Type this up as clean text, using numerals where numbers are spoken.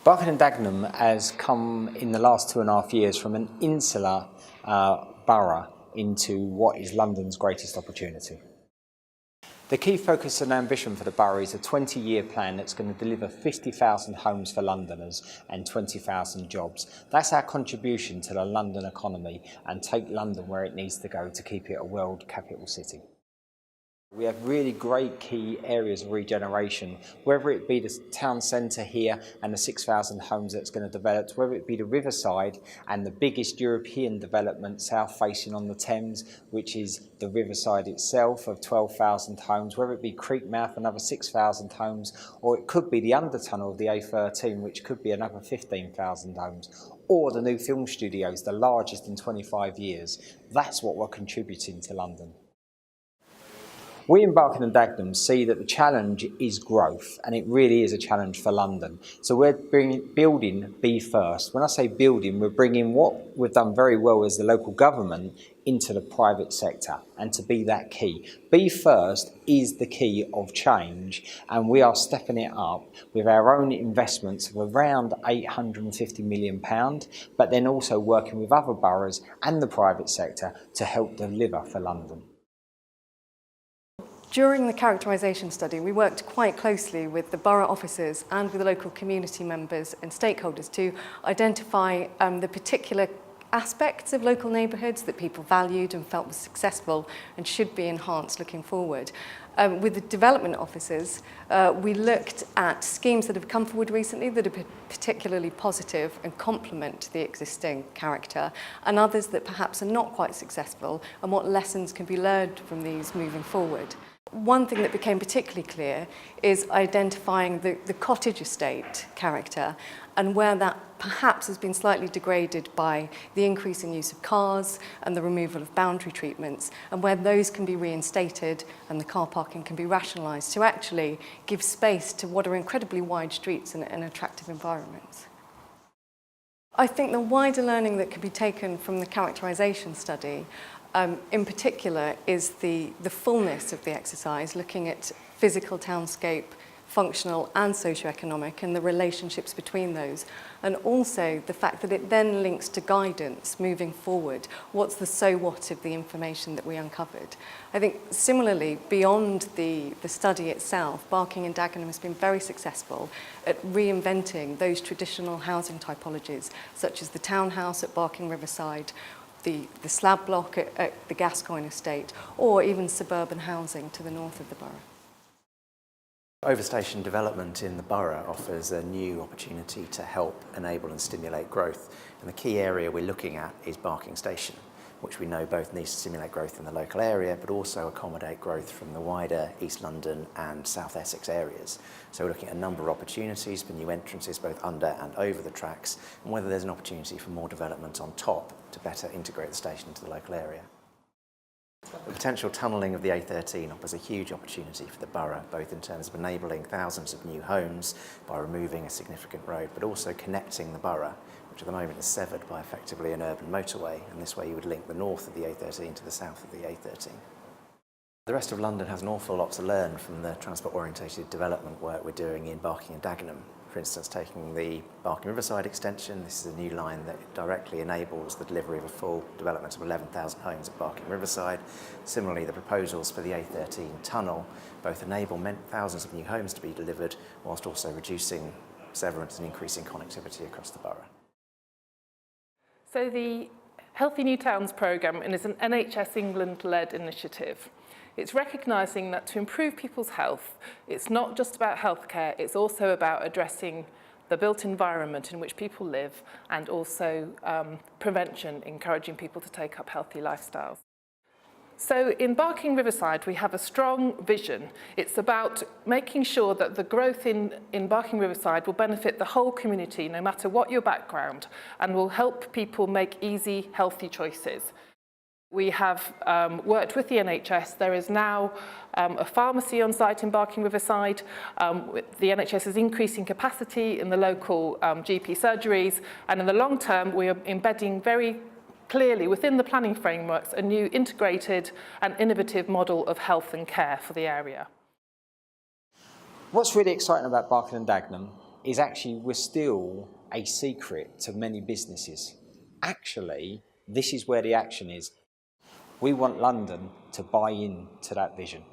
Barking Dagenham has come in the last 2.5 years from an insular borough into what is London's greatest opportunity. The key focus and ambition for the borough is a 20-year plan that's going to deliver 50,000 homes for Londoners and 20,000 jobs. That's our contribution to the London economy and take London where it needs to go to keep it a world capital city. We have really great key areas of regeneration, whether it be the town centre here and the 6,000 homes that's going to develop, whether it be the Riverside and the biggest European development south facing on the Thames, which is the Riverside itself of 12,000 homes, whether it be Creekmouth, another 6,000 homes, or it could be the undertunnel of the A13, which could be another 15,000 homes, or the new film studios, the largest in 25 years. That's what we're contributing to London. We in Barking Dagenham see that the challenge is growth, and it really is a challenge for London. So we're building Be First. When I say building, we're bringing what we've done very well as the local government into the private sector, and to be that key. Be First is the key of change, and we are stepping it up with our own investments of around £850 million, but then also working with other boroughs and the private sector to help deliver for London. During the characterisation study, we worked quite closely with the borough officers and with the local community members and stakeholders to identify the particular aspects of local neighbourhoods that people valued and felt were successful and should be enhanced looking forward. With the development officers, we looked at schemes that have come forward recently that are particularly positive and complement the existing character, and others that perhaps are not quite successful, and what lessons can be learned from these moving forward. One thing that became particularly clear is identifying the cottage estate character, and where that perhaps has been slightly degraded by the increasing use of cars and the removal of boundary treatments, and where those can be reinstated and the car parking can be rationalised to actually give space to what are incredibly wide streets and attractive environments. I think the wider learning that could be taken from the characterisation study in particular is the fullness of the exercise, looking at physical townscape, functional and socio-economic, and the relationships between those, and also the fact that it then links to guidance moving forward. What's the so what of the information that we uncovered? I think similarly, beyond the study itself, Barking Dagenham has been very successful at reinventing those traditional housing typologies, such as the townhouse at Barking Riverside, the slab block at the Gascoigne estate, or even suburban housing to the north of the borough. Overstation development in the borough offers a new opportunity to help enable and stimulate growth. And the key area we're looking at is Barking Station, which we know both needs to stimulate growth in the local area, but also accommodate growth from the wider East London and South Essex areas. So we're looking at a number of opportunities for new entrances, both under and over the tracks, and whether there's an opportunity for more development on top to better integrate the station into the local area. The potential tunnelling of the A13 offers a huge opportunity for the borough, both in terms of enabling thousands of new homes by removing a significant road, but also connecting the borough, which at the moment is severed by effectively an urban motorway, and this way you would link the north of the A13 to the south of the A13. The rest of London has an awful lot to learn from the transport-orientated development work we're doing in Barking Dagenham. For instance, taking the Barking Riverside extension, this is a new line that directly enables the delivery of a full development of 11,000 homes at Barking Riverside. Similarly, the proposals for the A13 tunnel both enable thousands of new homes to be delivered, whilst also reducing severance and increasing connectivity across the borough. So the Healthy New Towns programme is an NHS England-led initiative. It's recognising that to improve people's health, it's not just about healthcare, it's also about addressing the built environment in which people live, and also prevention, encouraging people to take up healthy lifestyles. So in Barking Riverside, we have a strong vision. It's about making sure that the growth in Barking Riverside will benefit the whole community, no matter what your background, and will help people make easy, healthy choices. We have worked with the NHS. There is now a pharmacy on site in Barking Riverside. The NHS is increasing capacity in the local GP surgeries, and in the long term we are embedding very clearly within the planning frameworks a new integrated and innovative model of health and care for the area. What's really exciting about Barking Dagenham is actually we're still a secret to many businesses. Actually, this is where the action is. We want London to buy into that vision.